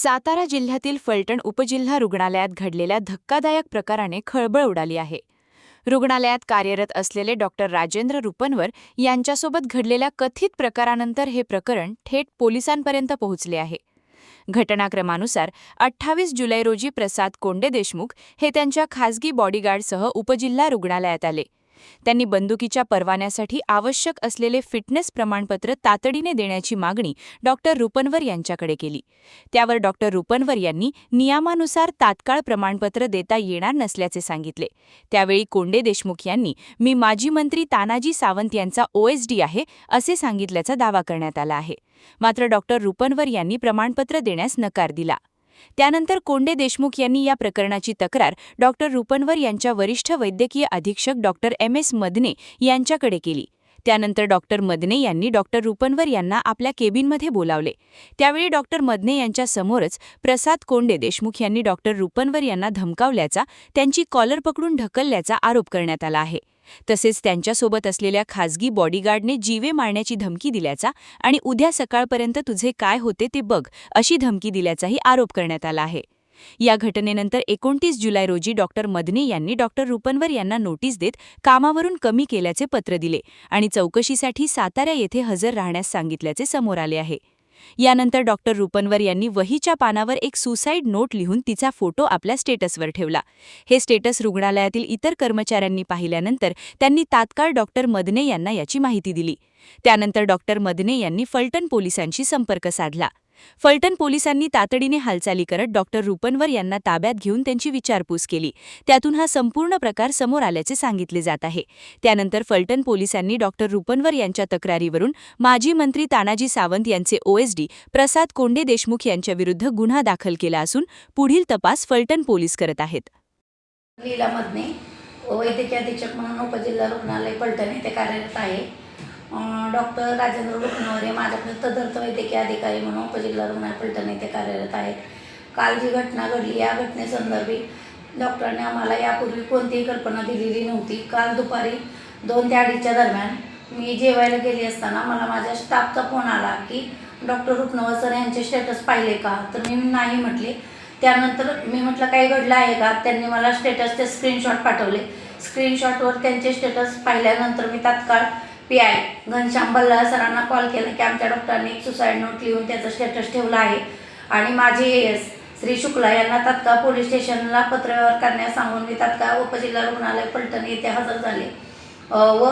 सातारा जिल्ह्यातील फलटण उपजिल्हा रुग्णालयात घडलेल्या धक्कादायक प्रकाराने खळबळ उडाली आहे. रुग्णालयात कार्यरत असलेले डॉक्टर राजेंद्र रुपनवर यांच्यासोबत घडलेल्या कथित प्रकारानंतर हे प्रकरण थेट पोलिसांपर्यंत पोहोचले आहे. घटनाक्रमानुसार 28 जुलै रोजी प्रसाद कोंडे देशमुख हे त्यांच्या खासगी बॉडीगार्डसह उपजिल्हा रुग्णालयात आले. त्यांनी बंदुकीच्या परवान्यासाठी आवश्यक असलेले फिटनेस प्रमाणपत्र तातडीने देण्याची मागणी डॉक्टर रुपनवर यांच्याकडे केली. त्यावर डॉक्टर रुपनवर यांनी नियमानुसार तात्काळ प्रमाणपत्र देता येणार नसल्याचे सांगितले. त्यावेळी कोंडे देशमुख यांनी मी माजी मंत्री तानाजी सावंत यांचा OSD आहे असे सांगितल्याचा दावा करण्यात आला आहे. मात्र डॉक्टर रुपनवर यांनी प्रमाणपत्र देण्यास नकार दिला. त्यानंतर कोंडे देशमुख यांनी या प्रकरणाची तक्रार डॉक्टर रुपनवर यांच्या वरिष्ठ वैद्यकीय अधीक्षक डॉक्टर MS मदने यांच्याकडे केली. त्यानंतर डॉक्टर मदने यांनी डॉक्टर रुपनवर यांना आपल्या केबिनमध्ये बोलावले. त्यावेळी डॉक्टर मदने यांच्या समोरच प्रसाद कोंडे देशमुख यांनी डॉक्टर रुपनवर यांना धमकावल्याचा, त्यांची कॉलर पकडून ढकलल्याचा आरोप करण्यात आला आहे. तसेच त्यांच्यासोबत असलेल्या खासगी बॉडीगार्डने जीवे मारण्याची धमकी दिल्याचा आणि उद्या सकाळपर्यंत तुझे काय होते ते बघ अशी धमकी दिल्याचाही आरोप करण्यात आला आहे. या घटनेनंतर 29 जुलै रोजी डॉक्टर मदने यांनी डॉक्टर रुपनवर यांना नोटीस देत कामावरून कमी केल्याचे पत्र दिले आणि चौकशीसाठी सातारा येथे हजर राहण्यास सांगितल्याचे समोर आले आहे. यानंतर डॉक्टर रुपनवर यांनी वहीच्या पानावर एक सुसाईड नोट लिहून तिचा फोटो आपल्या स्टेटसवर ठेवला. हे स्टेटस रुग्णालयातील इतर कर्मचाऱ्यांनी पाहिल्यानंतर त्यांनी तात्काळ डॉक्टर मदने यांना याची माहिती दिली. त्यानंतर डॉक्टर मदने यांनी फलटण पोलिसांशी संपर्क साधला. फलटण पोलिसांनी तातडीने हालचाली करत डॉक्टर रुपनवर यांना ताब्यात घेऊन त्यांची विचारपूस केली. त्यातून हा संपूर्ण प्रकार समोर आल्याचे सांगितले जात आहे. त्यानंतर फलटण पोलिसांनी डॉक्टर रुपनवर यांच्या तक्रारीवरून माजी मंत्री तानाजी सावंत यांचे OSD प्रसाद कोंडे देशमुख यांच्याविरुद्ध गुन्हा दाखल केला असून पुढील तपास फलटण पोलीस करत आहेत. लीला मदने, वैद्यकीय अधीक्षक म्हणून उपजिल्हा रुग्णालय फलटण येथे कार्यरत आहे. डॉक्टर राजेंद्र रुपनवर हे माझ्याकडे तदर्थ वैद्यकीय अधिकारी म्हणून उपजिल्हा रुग्णालय फलटण येथे कार्यरत आहेत. काल जी घटना घडली या घटनेसंदर्भी डॉक्टरांनी आम्हाला यापूर्वी कोणतीही कल्पना दिलेली नव्हती. काल दुपारी 2 ते 2:30च्या दरम्यान मी जेवायला गेली असताना मला माझ्या स्टाफचा फोन आला की डॉक्टर रुपनवर सर यांचे स्टेटस पाहिले का, तर मी नाही म्हटले. त्यानंतर मी म्हटलं काही घडलं आहे का, त्यांनी मला स्टेटसचे स्क्रीनशॉट पाठवले. स्क्रीनशॉटवर त्यांचे स्टेटस पाहिल्यानंतर मी तात्काळ PI घनश्याम बल्लाळ सरांना कॉल केला की आमच्या डॉक्टरांनी एक सुसाईड नोट लिहून त्याचा स्टेटस ठेवला आहे आणि माझे AS श्री शुक्ला यांना तात्काळ पोलीस स्टेशनला पत्रव्यवहार करण्यास सांगून मी तात्काळ उपजिल्हा रुग्णालय फलटण येथे हजर झाले. व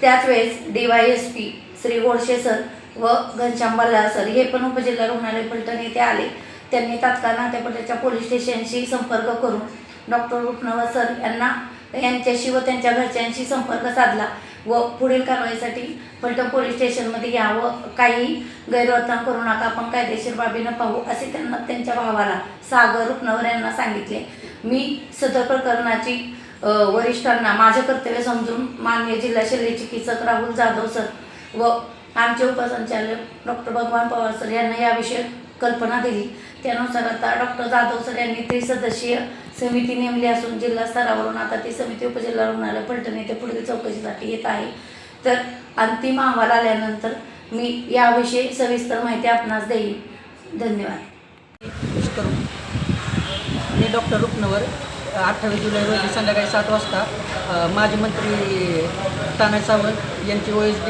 त्याच वेळेस DYSP श्री गोडसे सर व घनश्याम बल्लाळ सर हे पण उपजिल्हा रुग्णालय फलटण येथे आले. त्यांनी तात्काळ नातेपुतेच्या पोलीस स्टेशनशी संपर्क करून डॉक्टर रुपनवर सर यांच्याशी व त्यांच्या घरच्यांशी संपर्क साधला व पुढील कारवाईसाठी फलटण पोलीस स्टेशनमध्ये या व काही गैरवर्तन करू नका, आपण कायदेशीर बाबीनं पाहू असे त्यांना त्यांच्या भावाला सागर रुपनवर यांना सांगितले. मी सदर प्रकरणाची वरिष्ठांना माझे कर्तव्य समजून माननीय जिल्हा शल्य चिकित्सक राहुल जाधव सर व आमचे उपसंचालक डॉक्टर भगवान पवार सर यांना याविषयी कल्पना दिली. त्यानुसार आता डॉक्टर जाधव सर यांनी 3 सदस्यीय समिती नेमली असून जिल्हा स्तरावरून आता ती समिती उपजिल्हा रुग्णालय फलटण येथे पुढील चौकशीसाठी येत आहे. तर अंतिम अहवाल आल्यानंतर मी याविषयी सविस्तर माहिती आपणास देईन. धन्यवाद. मी डॉक्टर रुपनवर 28 जुलै रोजी संध्याकाळी 7 वाजता माजी मंत्री तानाजी सावंत यांची OSD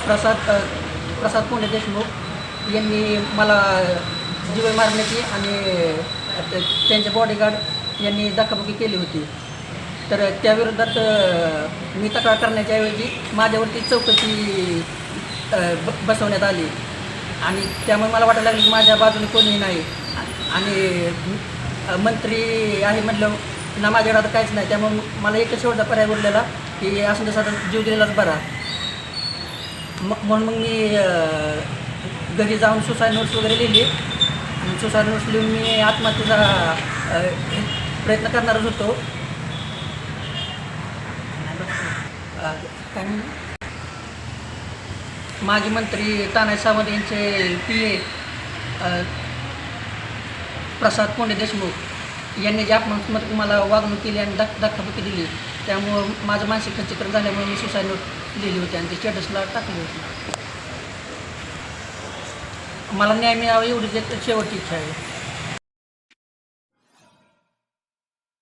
प्रसाद कोंडे देशमुख यांनी मला जीवे मारण्याची आणि त्यांचे बॉडीगार्ड यांनी धक्काबुक्की केली होती. तर त्याविरोधात मी तक्रार करण्याच्या ऐवजी माझ्यावरती चौकशी बसवण्यात आली आणि त्यामुळे मला वाटायला लागलं की माझ्या बाजूने कोणीही नाही आणि मंत्री आहे म्हटलं ना, माझ्याकडे आता काहीच नाही. त्यामुळे मला एकच शेवटचा पर्याय उरलेला की असं तसं जीव दिलेलाच बरा. म्हणून मग मी घरी जाऊन सुसाईड नोट्स वगैरे लिहिली आणि सुसाईड नोट्स लिहून मी आत्महत्येचा प्रयत्न करणारच होतो. काय म्हणून माजी मंत्री तानाजी सावंत यांचे PA प्रसाद कोंडे देशमुख यांनी जे अपमानात्मक मला वागणूक केली आणि धक्काबुक्की दिली, त्यामुळं माझं मानसिक खच्चीकरण झाल्यामुळे मी सुसाईड नोट लिहिली होती आणि ती स्टेटसला टाकली होती. मला न्याय मिळावा एवढीच एक शेवटची इच्छा आहे.